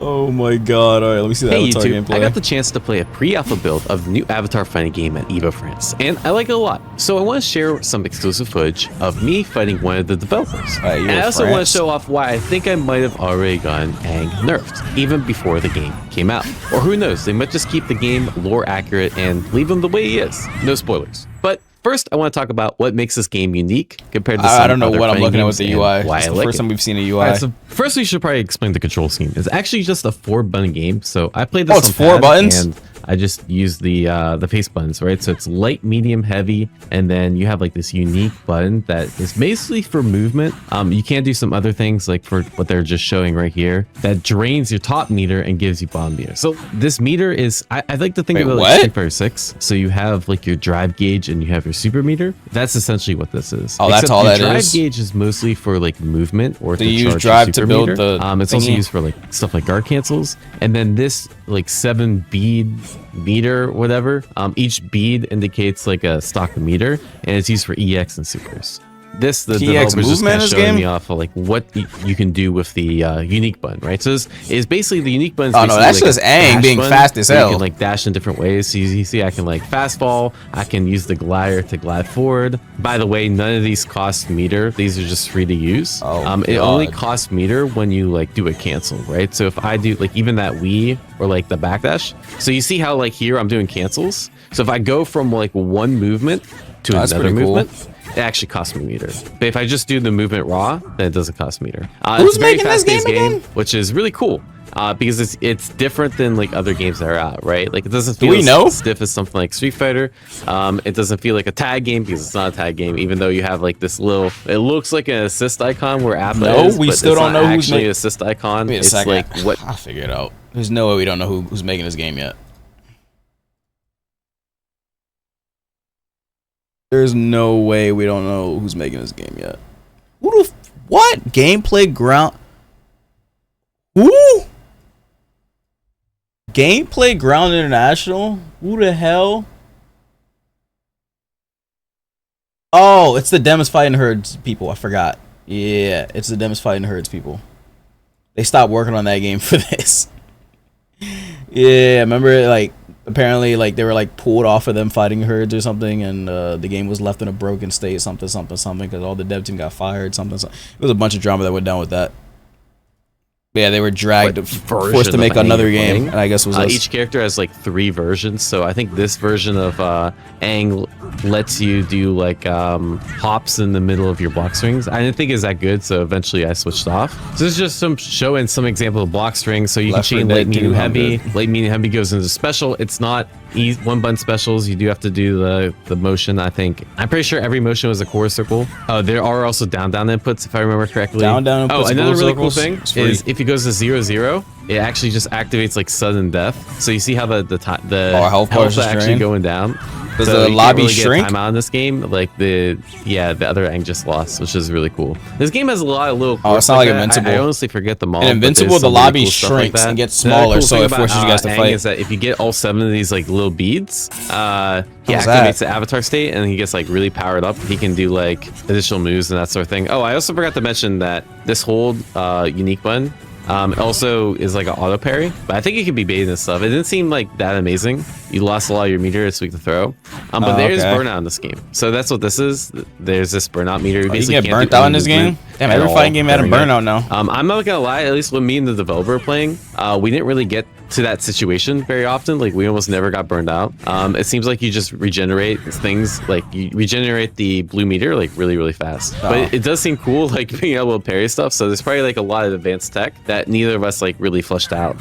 Oh my god. Alright, let me see the Hey Avatar YouTube, gameplay. I got the chance to play a pre-alpha build of the new Avatar fighting game at EVO France, and I like it a lot. So I want to share some exclusive footage of me fighting one of the developers. And I also want to show off why I think I might have already gotten Aang nerfed, even before the game came out. Or who knows, they might just keep the game lore accurate and leave him the way he is. No spoilers. But first, I want to talk about what makes this game unique compared to some I don't know other what I'm looking at with the UI. Why It's I the like first it. time we've seen a UI. Alright, so first we should probably explain the control scheme. It's actually just a 4-button game. So I played this Oh, it's on 4 pad, buttons? and I just use the face buttons, right? So it's light, medium, heavy, and then you have like this unique button that is basically for movement. You can do some other things like for what they're just showing right here that drains your top meter and gives you bottom meter. So this meter is, I like to think of it like Street Fighter 6. So you have like your drive gauge and you have your super meter. That's essentially what this is. Oh, that's all that your drive is? gauge is mostly for like movement or to you use charge drive your to super build meter. the It's also thingy? used for like stuff like guard cancels. And then this like 7 bead meter, whatever, each bead indicates like a stock meter, and it's used for EX and supers. The developer's just kind of showing me off of like what you can do with the unique button, right? So it's basically the unique button. Oh no, that's just Aang being fast as hell. You can like dash in different ways. So you see, I can like fast fall. I can use the glider to glide forward. By the way, none of these cost meter. These are just free to use. It only costs meter when you like do a cancel, right? So if I do like even that Wii or like the backdash. So you see how like here I'm doing cancels. So if I go from like one movement to another movement. Cool. It actually costs me meter. But if I just do the movement raw, then it doesn't cost meter. Who's making this game again? Which is really cool. Because it's different than like other games that are out, right? Like it doesn't feel as stiff as something like Street Fighter. It doesn't feel like a tag game because it's not a tag game, even though you have like this little, it looks like an assist icon where Appa is, we but still it's don't not know who's actually an assist icon. Wait a it's second. like what I'll figure it out. There's no way we don't know who's making this game yet. There's no way we don't know who's making this game yet. Who the what? Gameplay Ground. Who? Gameplay Ground International? Who the hell? Oh, it's the Demon's Fighting Herds people. I forgot. Yeah, it's the Demon's Fighting Herds people. They stopped working on that game for this. Yeah, remember like apparently like they were like pulled off of them fighting herds or something, and the game was left in a broken state, something because all the dev team got fired, something. It was a bunch of drama that went down with that. Yeah, they were dragged, forced to make another game, and I guess it was each character has like 3 versions. So I think this version of Aang lets you do like hops in the middle of your block strings. I didn't think it was that good, so eventually I switched off. So this is just showing some example of block strings. So you can chain light, medium, heavy. Light, medium, heavy goes into special. It's not one button specials. You do have to do the motion. I think I'm pretty sure every motion was a core circle. Oh, there are also down inputs if I remember correctly. Down inputs. Oh, another really cool thing is if it goes to 0-0, it actually just activates like sudden death. So you see how the health is actually going down. Does the lobby shrink? Time out in this game, like the other Aang just lost, which is really cool. This game has a lot of little. Oh, it's not like Invincible. I honestly forget them all. In Invincible, the lobby shrinks and gets smaller, so it forces you guys to fight. Is that if you get all 7 of these like little beads, he activates the avatar state and he gets like really powered up. He can do like additional moves and that sort of thing. Oh, I also forgot to mention that this hold unique button. It also is like an auto parry, but I think it could be baited and stuff. It didn't seem like that amazing. You lost a lot of your meter this week to throw. But there is burnout in this game. So that's what this is. There's this burnout meter. You basically get burnt out in this game? Damn, every fighting game had a burnout now. I'm not gonna lie, at least when me and the developer are playing, we didn't really get to that situation very often. Like we almost never got burned out. It seems like you just regenerate things, like you regenerate the blue meter like really fast. But it does seem cool like being able to parry stuff. So there's probably like a lot of advanced tech that neither of us like really fleshed out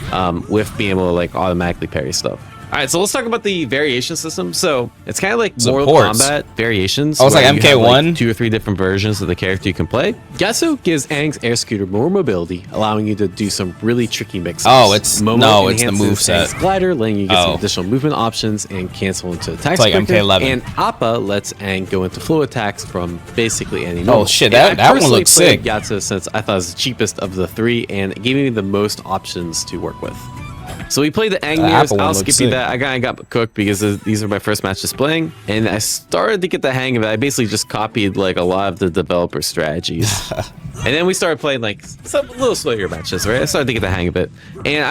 with being able to like automatically parry stuff. All right, so let's talk about the variation system. So it's kind of like Mortal Kombat variations. Oh, it's like MK1? Like 2 or 3 different versions of the character you can play. Yasu gives Aang's air scooter more mobility, allowing you to do some really tricky mixes. Oh, it's the moveset. Aang's glider, letting you get some additional movement options and cancel into attacks. It's like MK11. And Appa lets Aang go into flow attacks from basically any move. Oh shit, that one looks sick. Yasu since I thought it was the cheapest of the 3, and it gave me the most options to work with. So we played the Aang The mirrors. Apple one I'll looks skip you sick. that. I got cooked because these are my first matches playing, and I started to get the hang of it. I basically just copied like a lot of the developer strategies, and then we started playing like some little slower matches. Right, I started to get the hang of it, and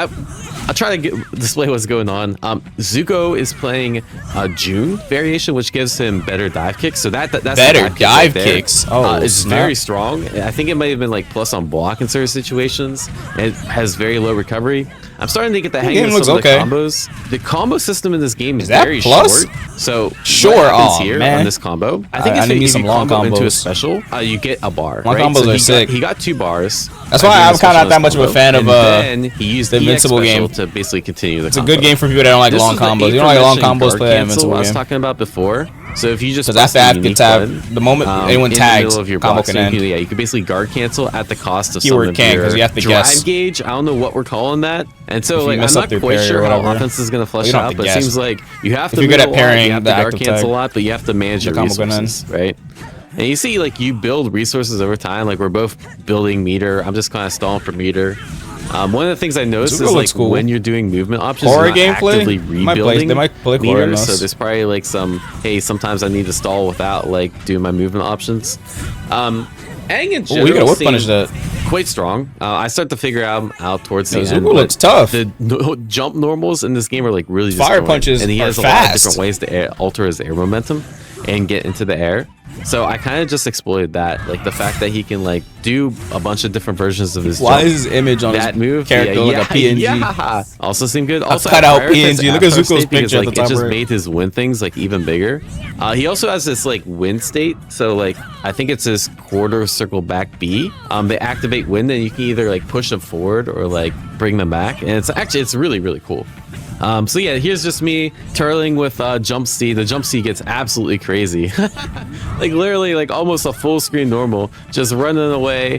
I'll try to display what's going on. Zuko is playing a June variation, which gives him better dive kicks. So that's Better the dive right kicks. Oh, it's snap. very strong. I think it might have been like plus on block in certain situations. It has very low recovery. I'm starting to get the hang game of looks some of okay. the combos. The combo system in this game is that very plus? short. So Short? what happens Aw, here man. on this combo, I think I need if some you long combo into a combos. special, you get a bar. Long right? combos So are sick. He got 2 bars. That's why doing I'm the kind of special not that much of a combo, fan of and then he used the EX Invincible special game. to basically continue the It's a good game for people that don't like This long is the combos. You don't like long combos, play that cancel Invincible I was game. talking about before. So if you just Because press after the that unique tab, button, the moment anyone in tags, the middle of your combo box, can so you end. can, you can basically guard cancel at the cost of Keyword some of can, 'cause your you have to drive guess. gauge. I don't know what we're calling that, and so If you like I'm mess up not their quite parry or sure how whatever. offense is going to flush You don't have out, to but it guess. seems like you have to. If you're good move at a lot, parrying, you have the to guard active cancel tag, a lot, but you have to manage your combo can resources, right? And you see, like, you build resources over time. Like, we're both building meter. I'm just kind of stalling for meter. One of the things I noticed Zuko is, like, looks cool. when you're doing movement options, Korra you're not gameplay? actively rebuilding They might play Korra in meters. So this. there's probably, like, some, hey, sometimes I need to stall without, like, doing my movement options. Aang in Ooh, general we gotta whip punish seemed that. quite strong. I start to figure out towards the Yo, end. Zuko looks tough. The jump normals in this game are, like, really just Fire annoying. punches And he are has a lot of fast. different ways to alter his air momentum and get into the air. So I kind of just exploited that, like the fact that he can like do a bunch of different versions of his Why jump. is his image on That his move character like a PNG? Yeah. Also seemed good. Also cut I out prioritized PNG. Look at Afro Zuko's state because, picture at like, the top it just right. made his win things like even bigger. He also has this like win state, so like I think it's his quarter circle back B. They activate wind, and you can either like push them forward or like bring them back, and it's really cool. So yeah, here's just me turtling with jump C. The jump C gets absolutely crazy. Like literally like almost a full screen normal, just running away.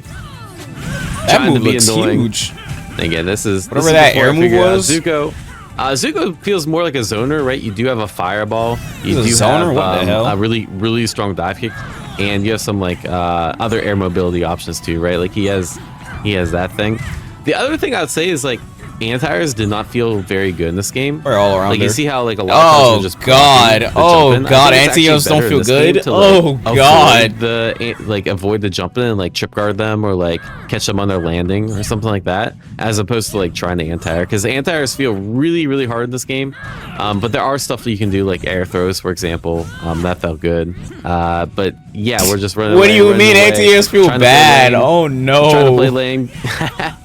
That trying move to be looks annoying. huge. Again, this is Whatever this is that before I air move figured out was. Zuko. Zuko feels more like a zoner, right? You do have a fireball. You He's do a zoner? have What the hell? a really strong dive kick, and you have some like other air mobility options too, right? Like he has that thing. The other thing I'd say is like anti-airs did not feel very good in this game. We're all around Like you there. see how like a lot of Oh times just god! blocking the Oh jump in. I god! think it's actually Anti-airs don't better in feel this game good. to, like, Oh god! avoid the jump in and like trip guard them or like catch them on their landing or something like that, as opposed to like trying to anti-air, because the anti-airs feel really hard in this game. But there are stuff that you can do like air throws, for example. That felt good. But yeah, we're just running. What do away, you running mean away, anti-airs feel trying to play bad? lane, Oh trying to play no! lane.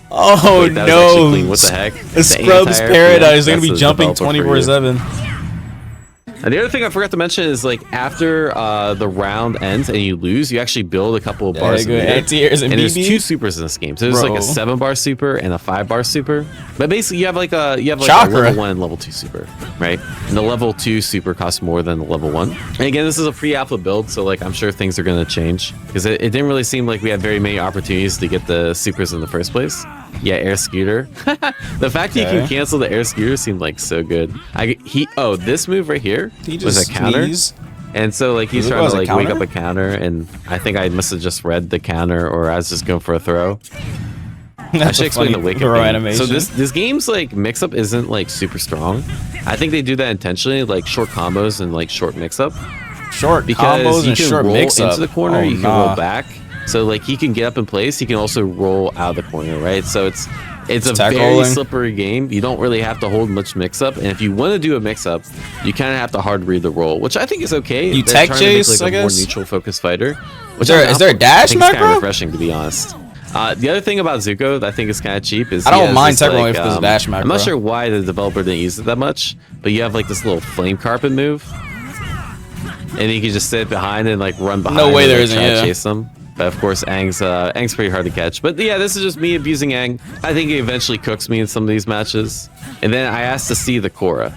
Oh Wait, that was actually no! clean. What the heck? The Scrubs anti-air, Paradise. yeah, They're gonna be that's the jumping developer for you. 24/7. And the other thing I forgot to mention is like after the round ends and you lose, you actually build a couple of bars. good. of meter. Anti-airs and there's BB? 2 supers in this game. So there's like a Bro. 7-bar super and a 5-bar super. But basically you have like a Chakra. level 1 and level 2 super, right? And the level 2 super costs more than the level 1. And again, this is a pre-alpha build, so like I'm sure things are gonna change, because it didn't really seem like we had very many opportunities to get the supers in the first place. Yeah, air scooter. The fact that you can Okay. cancel the air scooter seemed like so good. This move right here He was a just counter. sneezed. And so like he's Zuko trying has to a like wake counter? up a counter, and I think I must have just read the counter, or I was just going for a throw. I That's should a explain funny the wake throw up thing. animation. So this game's like mix up isn't like super strong. I think they do that intentionally, like short combos and like short mix up, Short because combos you and can short roll mix up. into the corner, Oh, you can nah. roll back. So like he can get up in place, he can also roll out of the corner, right? So it's a tech very rolling. slippery game. You don't really have to hold much mix up, and if you want to do a mix up, you kind of have to hard read the roll, which I think is okay. You They're tech trying to make, chase, like, I a more guess? neutral focused fighter. Is there a dash I think it's kind macro? of refreshing, to be honest. The other thing about Zuko that I think is kind of cheap is I he don't has mind this, tech rolling like, if there's a dash macro. I'm not sure why the developer didn't use it that much, but you have like this little flame carpet move, and you can just sit behind and like run behind. No way and, there like, isn't, try to yeah. chase them. But of course, Aang's pretty hard to catch. But yeah, this is just me abusing Aang. I think he eventually cooks me in some of these matches. And then I asked to see the Korra.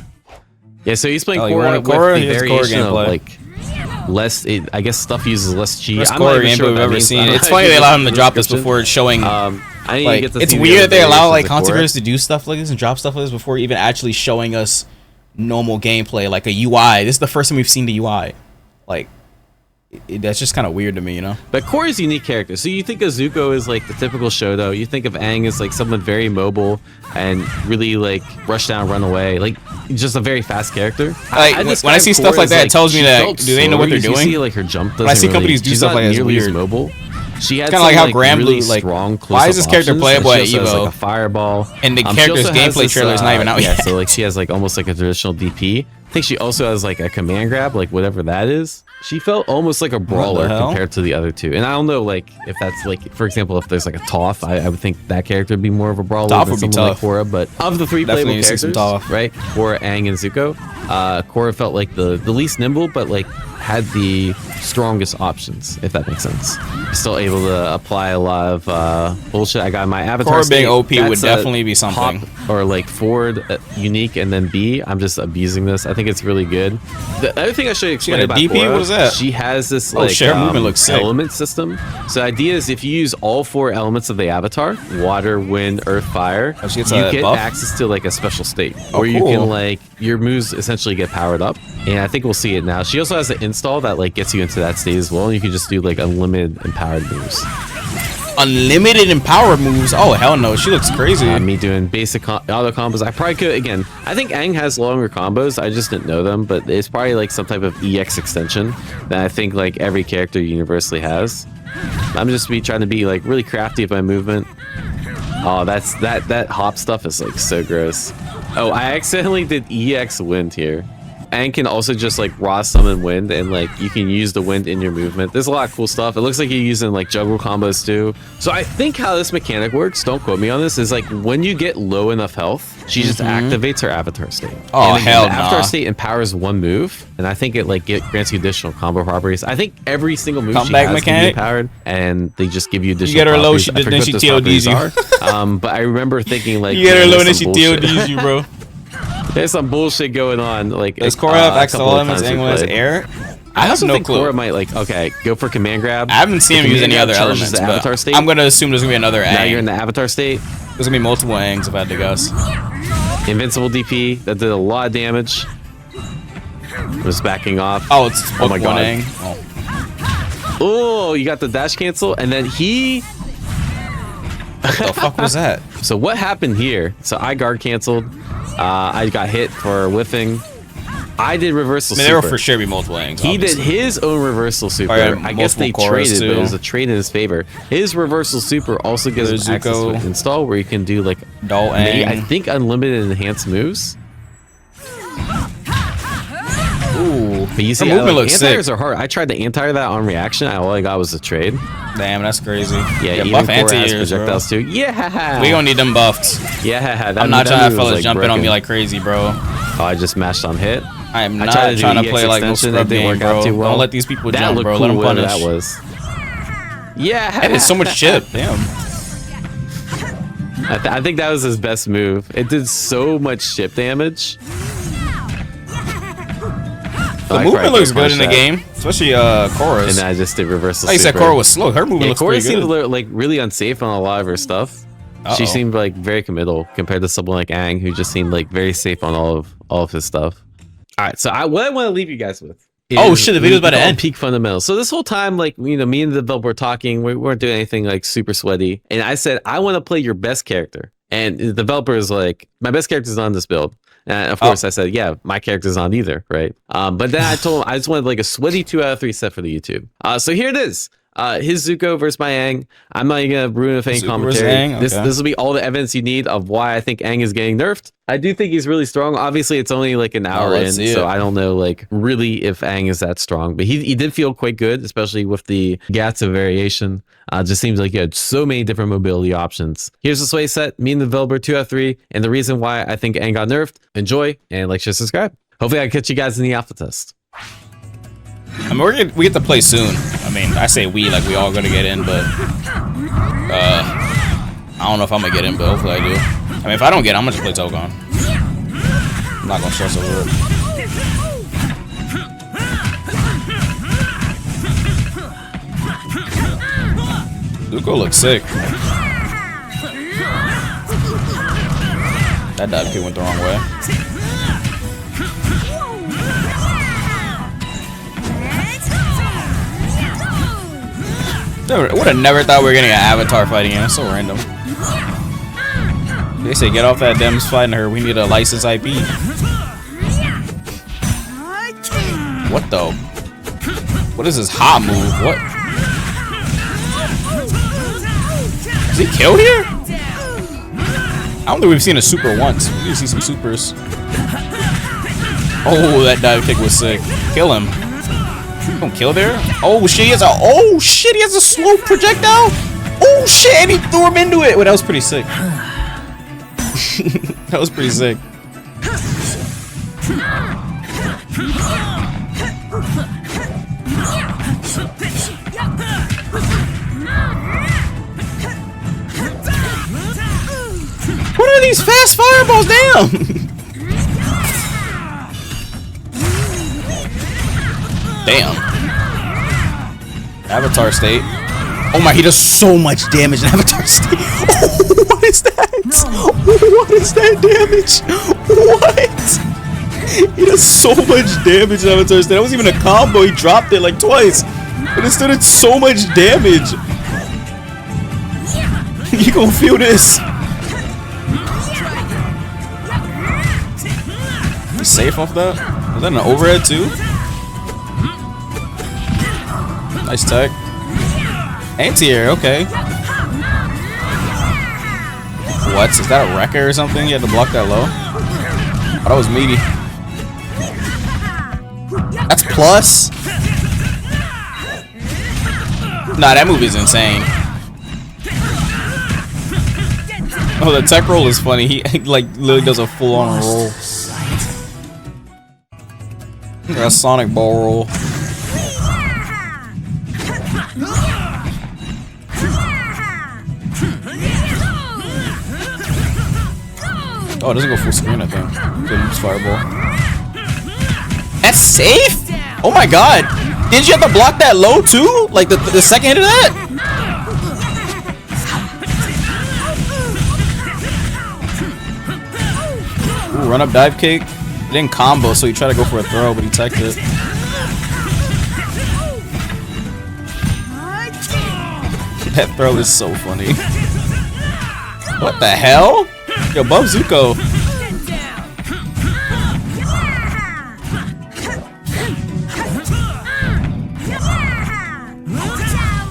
Yeah, so he's playing Oh, you Korra want with a Korra? the He has Korra variation of gameplay. like less. I guess stuff uses less G. Best I'm not Korra even gameplay sure what we've that ever means. seen. I don't It's know funny if they you allow read him to the drop this description. before it's showing. I didn't Like, get to it's see the weird other that they allow variations like of the Korra. content to do stuff like this and drop stuff like this before even actually showing us normal gameplay, like a UI. This is the first time we've seen the UI. Like, that's just kind of weird to me, you know. But Korra's a unique character. So you think of Zuko as like the typical Shoto. You think of Aang as like someone very mobile and really like rush down, run away, like just a very fast character. Like when I see stuff like that, it tells me that do they know what they're doing? You see, like her jump doesn't when I see companies do stuff like that, it's weird. Mobile. She had kind of like how Grand really Blue, like, strong, why is this character playable at Evo? Like a fireball, and the character's gameplay trailer is not even out yet. Yeah, so like she has like almost like a traditional DP. I think she also has like a command grab, like whatever that is. She felt almost like a brawler compared to the other two. And I don't know, like, if that's like, for example, if there's like a Toph, I would think that character would be more of a brawler than someone like Korra. But of the three playable characters, right, Korra, Aang, and Zuko, Korra felt like the least nimble, but like had the strongest options, if that makes sense. Still able to apply a lot of bullshit. I got my avatar. Korra being OP would definitely be something. Or like forward, unique, and then B. I'm just abusing this. I think it's really good. The other thing I should explain about DP, Korra, what is that? she has this like movement looks sick. Element system. So the idea is if you use all 4 elements of the avatar, water, wind, earth, fire, you get access to like a special state where you can like your moves essentially get powered up. And I think we'll see it now. She also has an install that like gets you into that state as well. And you can just do like unlimited empowered moves. Unlimited empowered moves? Oh hell no, she looks crazy. Me doing basic auto combos. I probably could again. I think Aang has longer combos. I just didn't know them, but it's probably like some type of EX extension that I think like every character universally has. I'm just trying to be like really crafty with my movement. Oh, that hop stuff is like so gross. Oh, I accidentally did EX wind here. Aang can also just like raw summon wind, and like you can use the wind in your movement. There's a lot of cool stuff. It looks like you're using like juggle combos too. So I think how this mechanic works, don't quote me on this, is like when you get low enough health, she just activates her avatar state. Oh and hell no! The avatar state empowers one move, and I think it like grants you additional combo properties. I think every single move she has can be empowered, and they just give you additional. You get her low, then she TODs you. But I remember thinking like you get her low, and then she TODs you, bro. There's some bullshit going on. Like, does Korra have extra elements? English air? I also think Korra might like go for command grab. I haven't seen him use any other elements. The avatar state. I'm gonna assume there's gonna be another Aang. Now you're in the avatar state. There's gonna be multiple Aangs if I had to guess. Invincible DP that did a lot of damage. Just backing off. Oh, it's my god. Aang. Oh, you got the dash cancel, and then he. What the fuck was that? So what happened here? So I guard canceled. I got hit for whiffing. I did reversal super. There will for sure be multiple Aangs. He did his own reversal super. I guess they traded, but it was a trade in his favor. His reversal super also gives him access to an install where you can do like maybe, I think unlimited enhanced moves. Ooh, but you see, movement looks sick. Anti-airs are hard. I tried to anti-air that on reaction. All I got was a trade. Damn, that's crazy. Yeah, even buff anti-airs, projectiles too. Yeah, we gonna need them buffed. Yeah, I'm not trying to fellas jump in on me like crazy, bro. Oh, I just mashed on hit. I am not trying to play like no scrub game, bro. Don't let these people jump, bro. Let them punish. That was. Yeah, that is so much chip. Damn. I think that was his best move. It did so much chip damage. The movement looks good in the game, especially Korra's. And then I just did reversal. Like you said, Korra was slow. Her movement looks pretty good. Korra seemed like really unsafe on a lot of her stuff. She seemed like very committal compared to someone like Aang, who just seemed like very safe on all of his stuff. All right, so what I want to leave you guys with. Oh shit, the video's about to end. Peak fundamentals. So this whole time, like, you know, me and the developer were talking. We weren't doing anything like super sweaty, and I said I want to play your best character, and the developer is like, my best character is on this build. And of course, I said, yeah, my character's not either, right? But then I told him I just wanted like a sweaty 2 out of 3 set for the YouTube. So here it is. His Zuko versus my Aang. I'm not even gonna ruin it with any commentary. This will be all the evidence you need of why I think Aang is getting nerfed. I do think he's really strong. Obviously, it's only like an hour in, so I don't know like really if Aang is that strong. But he did feel quite good, especially with the Gatsu variation. Just seems like he had so many different mobility options. Here's the sway set. Me and the developer 2 out of 3, and the reason why I think Aang got nerfed. Enjoy and like, share, subscribe. Hopefully, I can catch you guys in the alpha test. I mean, we get to play soon. I mean, I say we, like we all gonna get in, but I don't know if I'm gonna get in, but hopefully I do. I mean, if I don't get in, I'm gonna just play Togon. I'm not gonna stress over it. Zuko looks sick. That dive kick went the wrong way. Would have never thought we were getting an Avatar fighting game. That's so random. They say get off that Dems fighting her. We need a licensed IP. What the? What is this hot move? What? Is he killed here? I don't think we've seen a super once. We need to see some supers. Oh, that dive kick was sick. Kill him. Don't kill there. Oh shit, he has a slow projectile. Oh shit, and he threw him into it. Wait, that was pretty sick. That was pretty sick. What are these fast fireballs? Damn. Damn. Avatar state. Oh my, he does so much damage in Avatar state. Oh, what is that? What is that damage? What? He does so much damage in Avatar state. That wasn't even a combo. He dropped it like twice. But instead it's so much damage. You gonna feel this. You safe off that? Was that an overhead too? Nice tech. Anti-air, okay. What? Is that a wrecker or something? You had to block that low? Oh, that was meaty. That's plus? Nah, that move is insane. Oh, the tech roll is funny. He like literally does a full-on roll. A Sonic ball roll. Oh, it doesn't go full screen, I think. Good fireball. That's safe? Oh my god. Didn't you have to block that low too? Like the second hit of that? Ooh, run up dive kick. It didn't combo, so he tried to go for a throw, but he teched it. That throw is so funny. What the hell? Yo, bump Zuko.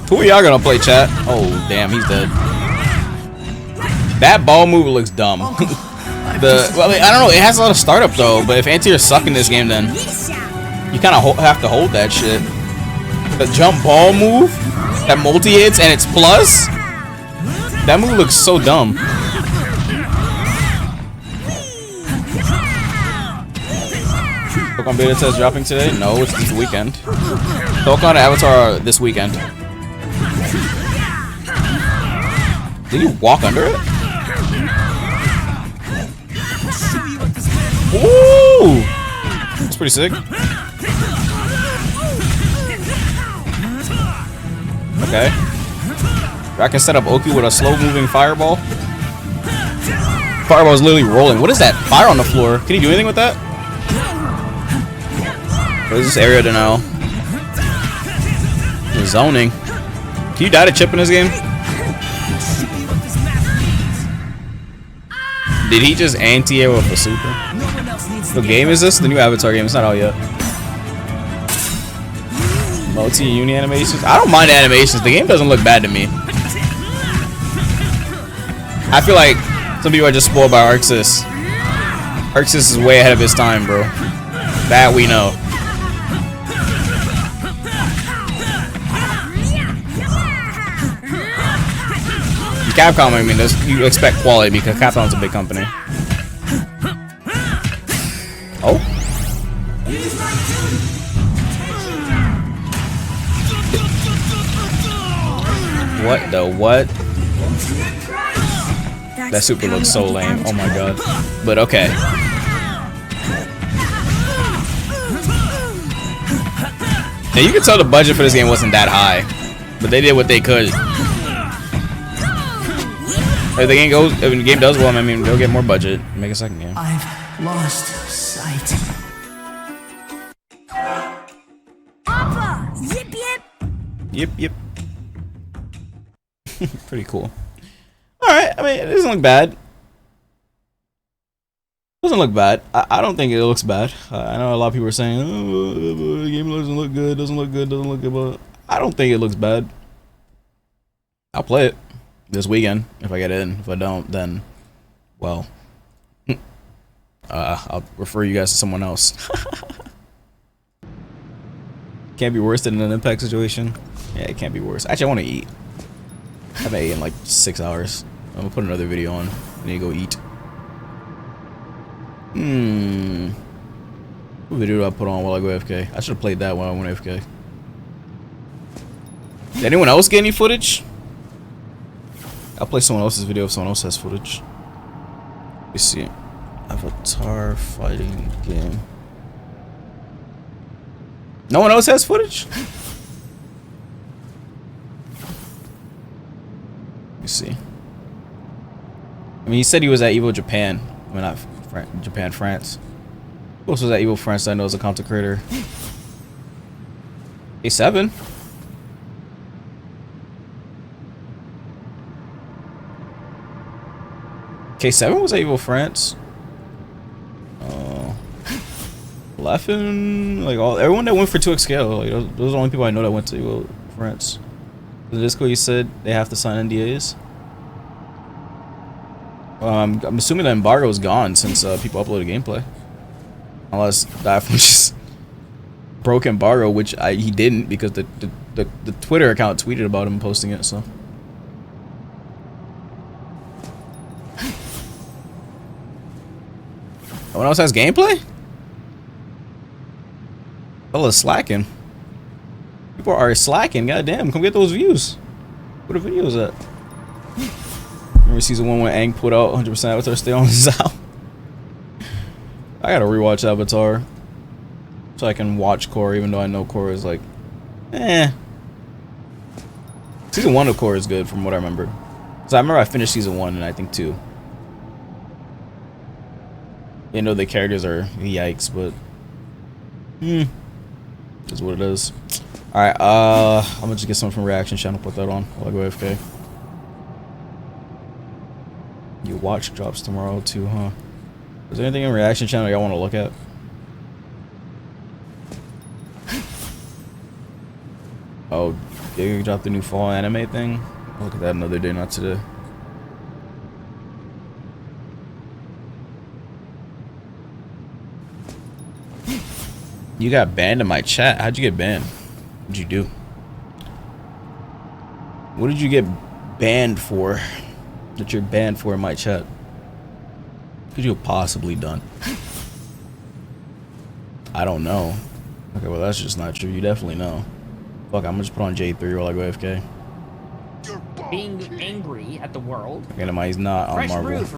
Who are y'all gonna play, chat? Oh, damn, he's dead. That ball move looks dumb. Well, I don't know. It has a lot of startup though. But if anti-air's suck in this game, then you kind of have to hold that shit. The jump ball move, that multi hits, and it's plus. That move looks so dumb. Pokemon beta test dropping today? No, it's this weekend. Pokemon Avatar this weekend. Did you walk under it? Ooh! That's pretty sick. Okay. I can set up Oki with a slow-moving fireball. Fireball is literally rolling. What is that? Fire on the floor. Can he do anything with that? What is this area denial? The zoning. Can you die to chip in this game? Did he just anti-air with a super? What game is this? The new Avatar game. It's not out yet. Multi-uni animations. I don't mind animations. The game doesn't look bad to me. I feel like some people are just spoiled by Arxis. Arxis is way ahead of his time, bro. That we know. Capcom, I mean, you expect quality because Capcom's a big company. Oh. What the what? That super looks so lame. Oh my god. But okay. Yeah, you can tell the budget for this game wasn't that high, but they did what they could. If the game does well, I mean, they'll get more budget. Make a second game. I've lost sight. Yip, yip. Pretty cool. Alright, I mean, it doesn't look bad. Doesn't look bad. I don't think it looks bad. I know a lot of people are saying, oh, the game doesn't look good, doesn't look good, but I don't think it looks bad. I'll play it this weekend if I get in. If I don't, then, well, I'll refer you guys to someone else. Can't be worse than an impact situation. Yeah, it can't be worse. Actually, I want to eat. I haven't eaten in like 6 hours. I'm gonna put another video on. I need to go eat. What video do I put on while I go AFK? I should have played that while I went AFK. Did anyone else get any footage? I'll play someone else's video if someone else has footage. Let me see. Avatar fighting game. No one else has footage? Let me see. I mean, he said he was at Evo Japan. I mean, not Japan, France. Who else was at Evo France that I know is a content creator? A7? K7 was at Evo France. Leffen, like everyone that went for 2x scale, like those are the only people I know that went to Evo France. The Disco, you said they have to sign NDAs. I'm assuming the embargo is gone since people uploaded gameplay, unless that just broke embargo, which he didn't because the Twitter account tweeted about him posting it. So. No one else has gameplay? Fella's slacking. People are slacking. Goddamn, come get those views. Where the videos at? Remember season 1 when Aang put out 100% Avatar stay on Zao? I gotta rewatch Avatar so I can watch Korra, even though I know Korra is like, eh. Season 1 of Korra is good from what I remember. So I remember I finished season 1 and I think 2. You know the characters are yikes, but is what it is. Alright, I'm gonna just get something from Reaction Channel, put that on while I go AFK. You watch drops tomorrow too, huh? Is there anything in Reaction Channel y'all want to look at? Oh, they dropped the new fall anime thing? I'll look at that another day, not today. You got banned in my chat. How'd you get banned? What'd you do? What did you get banned for? That you're banned for in my chat? What could you have possibly done? I don't know. Okay, well that's just not true. You definitely know. Fuck, I'm gonna just put on J3 while I go AFK. Being angry at the world. Okay, he's not on Marvel.